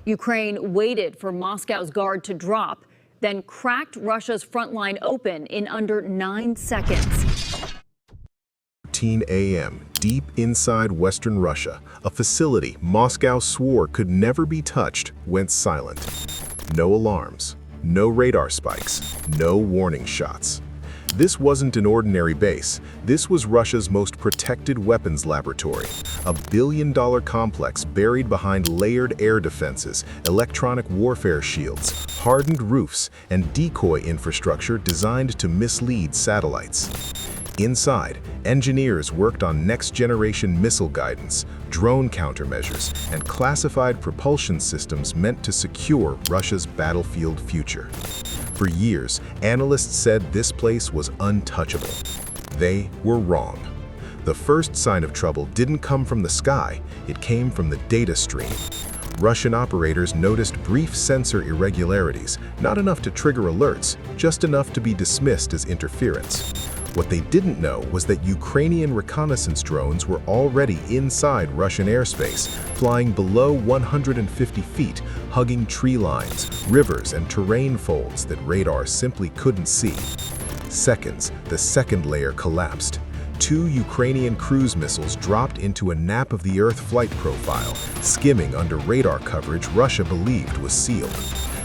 Ukraine waited for Moscow's guard to drop, then cracked Russia's front line open in under 9 seconds. 10 a.m., deep inside Western Russia, a facility Moscow swore could never be touched went silent. No alarms, no radar spikes, no warning shots. This wasn't an ordinary base. This was Russia's most protected weapons laboratory, a billion-dollar complex buried behind layered air defenses, electronic warfare shields, hardened roofs, and decoy infrastructure designed to mislead satellites. Inside, engineers worked on next-generation missile guidance, drone countermeasures, and classified propulsion systems meant to secure Russia's battlefield future. For years, analysts said this place was untouchable. They were wrong. The first sign of trouble didn't come from the sky, it came from the data stream. Russian operators noticed brief sensor irregularities, not enough to trigger alerts, just enough to be dismissed as interference. What they didn't know was that Ukrainian reconnaissance drones were already inside Russian airspace, flying below 150 feet, hugging tree lines, rivers, and terrain folds that radar simply couldn't see. Seconds, the second layer collapsed. 2 Ukrainian cruise missiles dropped into a nap-of-the-earth flight profile, skimming under radar coverage Russia believed was sealed.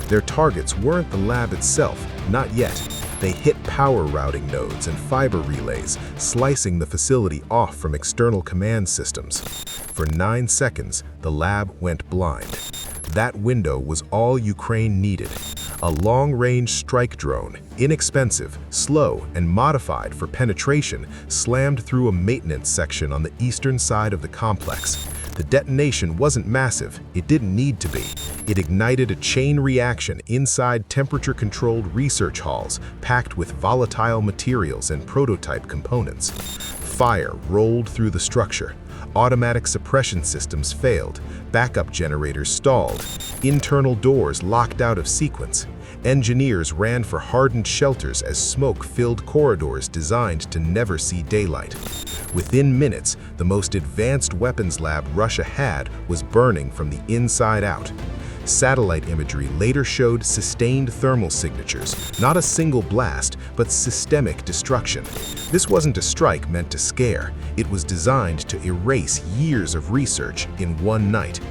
Their targets weren't the lab itself, not yet. They hit power routing nodes and fiber relays, slicing the facility off from external command systems. For 9 seconds, the lab went blind. That window was all Ukraine needed. A long-range strike drone, inexpensive, slow, and modified for penetration, slammed through a maintenance section on the eastern side of the complex. The detonation wasn't massive, it didn't need to be. It ignited a chain reaction inside temperature-controlled research halls packed with volatile materials and prototype components. Fire rolled through the structure. Automatic suppression systems failed, backup generators stalled, internal doors locked out of sequence. Engineers ran for hardened shelters as smoke filled corridors designed to never see daylight. Within minutes, the most advanced weapons lab Russia had was burning from the inside out. Satellite imagery later showed sustained thermal signatures, not a single blast, but systemic destruction. This wasn't a strike meant to scare. It was designed to erase years of research in one night.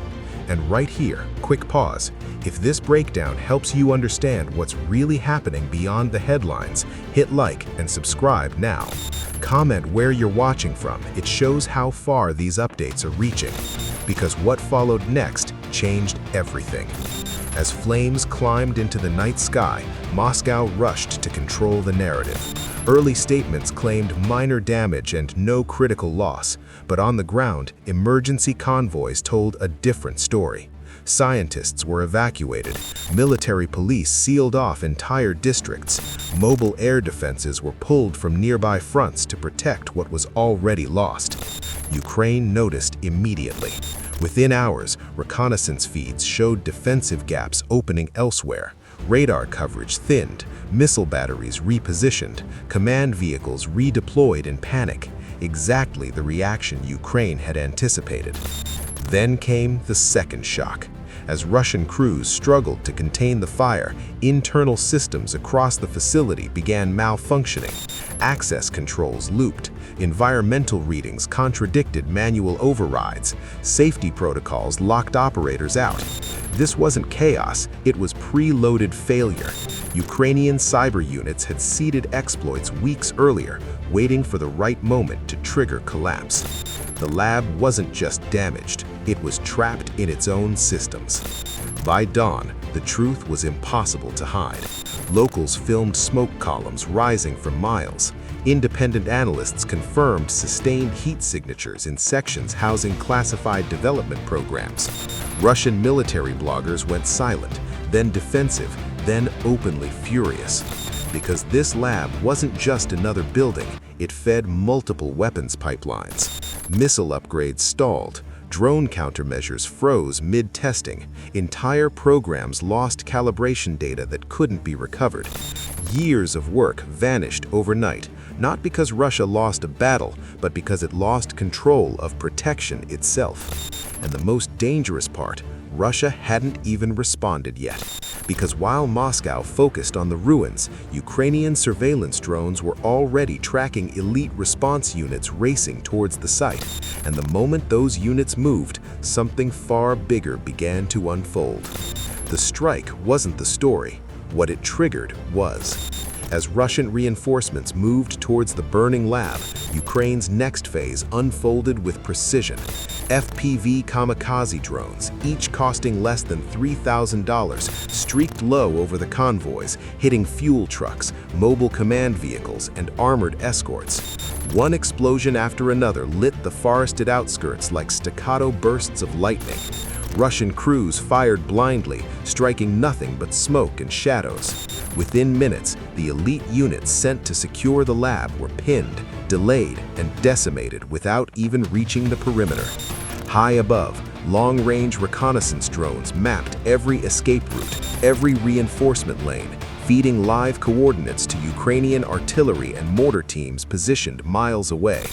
And right here, quick pause. If this breakdown helps you understand what's really happening beyond the headlines, hit like and subscribe now. Comment where you're watching from. It shows how far these updates are reaching. Because what followed next changed everything. As flames climbed into the night sky, Moscow rushed to control the narrative. Early statements claimed minor damage and no critical loss, but on the ground, emergency convoys told a different story. Scientists were evacuated, military police sealed off entire districts, mobile air defenses were pulled from nearby fronts to protect what was already lost. Ukraine noticed immediately. Within hours, reconnaissance feeds showed defensive gaps opening elsewhere. Radar coverage thinned, missile batteries repositioned, command vehicles redeployed in panic, exactly the reaction Ukraine had anticipated. Then came the second shock. As Russian crews struggled to contain the fire, internal systems across the facility began malfunctioning. Access controls looped, environmental readings contradicted manual overrides, safety protocols locked operators out. This wasn't chaos, it was preloaded failure. Ukrainian cyber units had seeded exploits weeks earlier, waiting for the right moment to trigger collapse. The lab wasn't just damaged, it was trapped in its own systems. By dawn, the truth was impossible to hide. Locals filmed smoke columns rising for miles. Independent analysts confirmed sustained heat signatures in sections housing classified development programs. Russian military bloggers went silent, then defensive, then openly furious. Because this lab wasn't just another building, it fed multiple weapons pipelines. Missile upgrades stalled. Drone countermeasures froze mid-testing. Entire programs lost calibration data that couldn't be recovered. Years of work vanished overnight, not because Russia lost a battle, but because it lost control of protection itself. And the most dangerous part, Russia hadn't even responded yet. Because while Moscow focused on the ruins, Ukrainian surveillance drones were already tracking elite response units racing towards the site. And the moment those units moved, something far bigger began to unfold. The strike wasn't the story. What it triggered was. As Russian reinforcements moved towards the burning lab, Ukraine's next phase unfolded with precision. FPV kamikaze drones, each costing less than $3,000, streaked low over the convoys, hitting fuel trucks, mobile command vehicles, and armored escorts. One explosion after another lit the forested outskirts like staccato bursts of lightning. Russian crews fired blindly, striking nothing but smoke and shadows. Within minutes, the elite units sent to secure the lab were pinned, delayed, and decimated without even reaching the perimeter. High above, long-range reconnaissance drones mapped every escape route, every reinforcement lane, feeding live coordinates to Ukrainian artillery and mortar teams positioned miles away.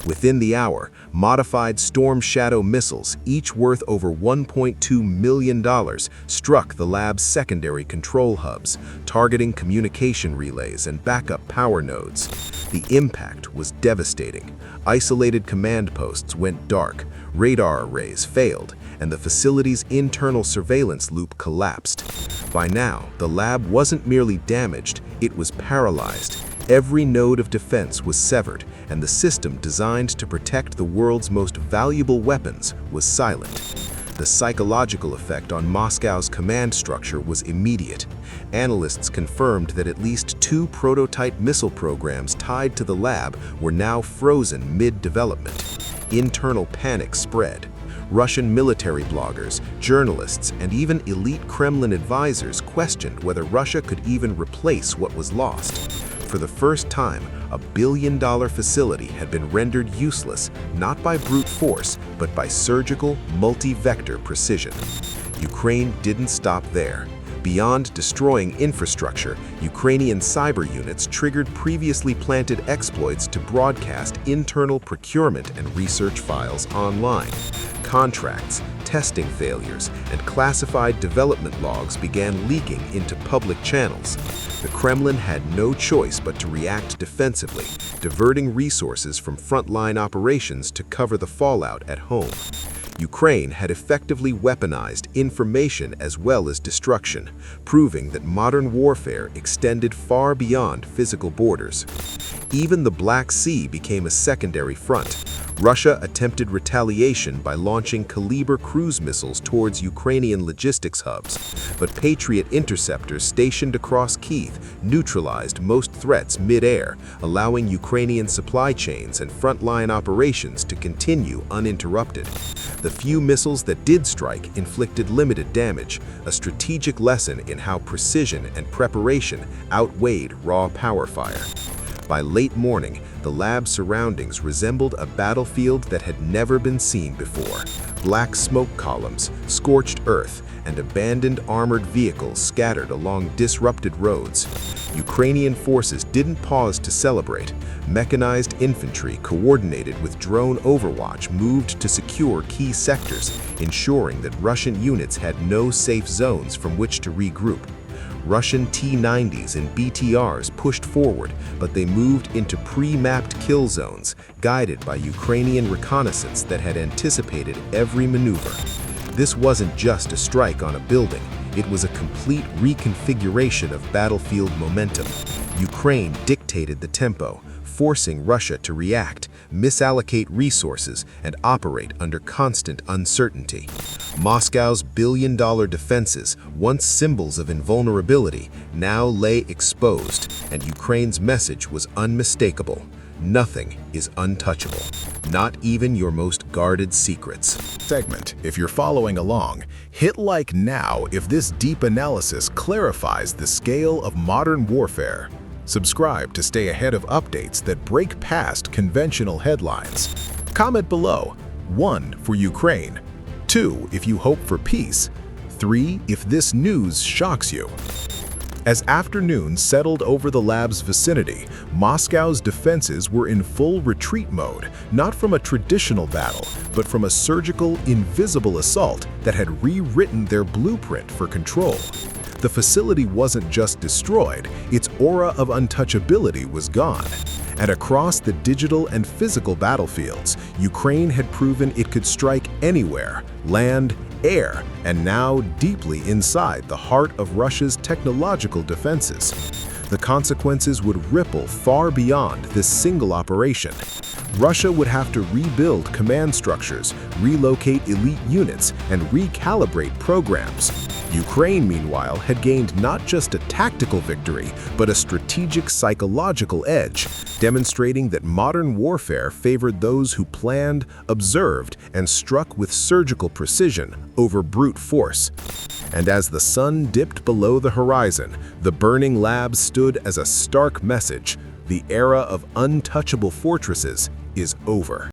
Within the hour, modified Storm Shadow missiles, each worth over $1.2 million, struck the lab's secondary control hubs, targeting communication relays and backup power nodes. The impact was devastating. Isolated command posts went dark, radar arrays failed, and the facility's internal surveillance loop collapsed. By now, the lab wasn't merely damaged, it was paralyzed. Every node of defense was severed, and the system designed to protect the world's most valuable weapons was silent. The psychological effect on Moscow's command structure was immediate. Analysts confirmed that at least 2 prototype missile programs tied to the lab were now frozen mid-development. Internal panic spread. Russian military bloggers, journalists, and even elite Kremlin advisors questioned whether Russia could even replace what was lost. For the first time, a billion-dollar facility had been rendered useless, not by brute force, but by surgical, multi-vector precision. Ukraine didn't stop there. Beyond destroying infrastructure, Ukrainian cyber units triggered previously planted exploits to broadcast internal procurement and research files online. Contracts, testing failures, and classified development logs began leaking into public channels. The Kremlin had no choice but to react defensively, diverting resources from frontline operations to cover the fallout at home. Ukraine had effectively weaponized information as well as destruction, proving that modern warfare extended far beyond physical borders. Even the Black Sea became a secondary front. Russia attempted retaliation by launching Kaliber cruise missiles towards Ukrainian logistics hubs, but Patriot interceptors stationed across Kyiv neutralized most threats mid-air, allowing Ukrainian supply chains and frontline operations to continue uninterrupted. The few missiles that did strike inflicted limited damage, a strategic lesson in how precision and preparation outweighed raw power fire. By late morning, the lab's surroundings resembled a battlefield that had never been seen before. Black smoke columns, scorched earth, and abandoned armored vehicles scattered along disrupted roads. Ukrainian forces didn't pause to celebrate. Mechanized infantry coordinated with drone overwatch moved to secure key sectors, ensuring that Russian units had no safe zones from which to regroup. Russian T-90s and BTRs pushed forward, but they moved into pre-mapped kill zones, guided by Ukrainian reconnaissance that had anticipated every maneuver. This wasn't just a strike on a building, it was a complete reconfiguration of battlefield momentum. Ukraine dictated the tempo, forcing Russia to react, misallocate resources, and operate under constant uncertainty. Moscow's billion-dollar defenses, once symbols of invulnerability, now lay exposed, and Ukraine's message was unmistakable. Nothing is untouchable, not even your most guarded secrets. Segment. If you're following along, hit like now if this deep analysis clarifies the scale of modern warfare. Subscribe to stay ahead of updates that break past conventional headlines. Comment below. 1 for Ukraine. 2 if you hope for peace. 3 if this news shocks you. As afternoon settled over the lab's vicinity, Moscow's defenses were in full retreat mode, not from a traditional battle, but from a surgical, invisible assault that had rewritten their blueprint for control. The facility wasn't just destroyed, its aura of untouchability was gone. And across the digital and physical battlefields, Ukraine had proven it could strike anywhere, land, air, and now deeply inside the heart of Russia's technological defenses. The consequences would ripple far beyond this single operation. Russia would have to rebuild command structures, relocate elite units, and recalibrate programs. Ukraine, meanwhile, had gained not just a tactical victory, but a strategic psychological edge, demonstrating that modern warfare favored those who planned, observed, and struck with surgical precision over brute force. And as the sun dipped below the horizon, the burning lab stood as a stark message: the era of untouchable fortresses is over.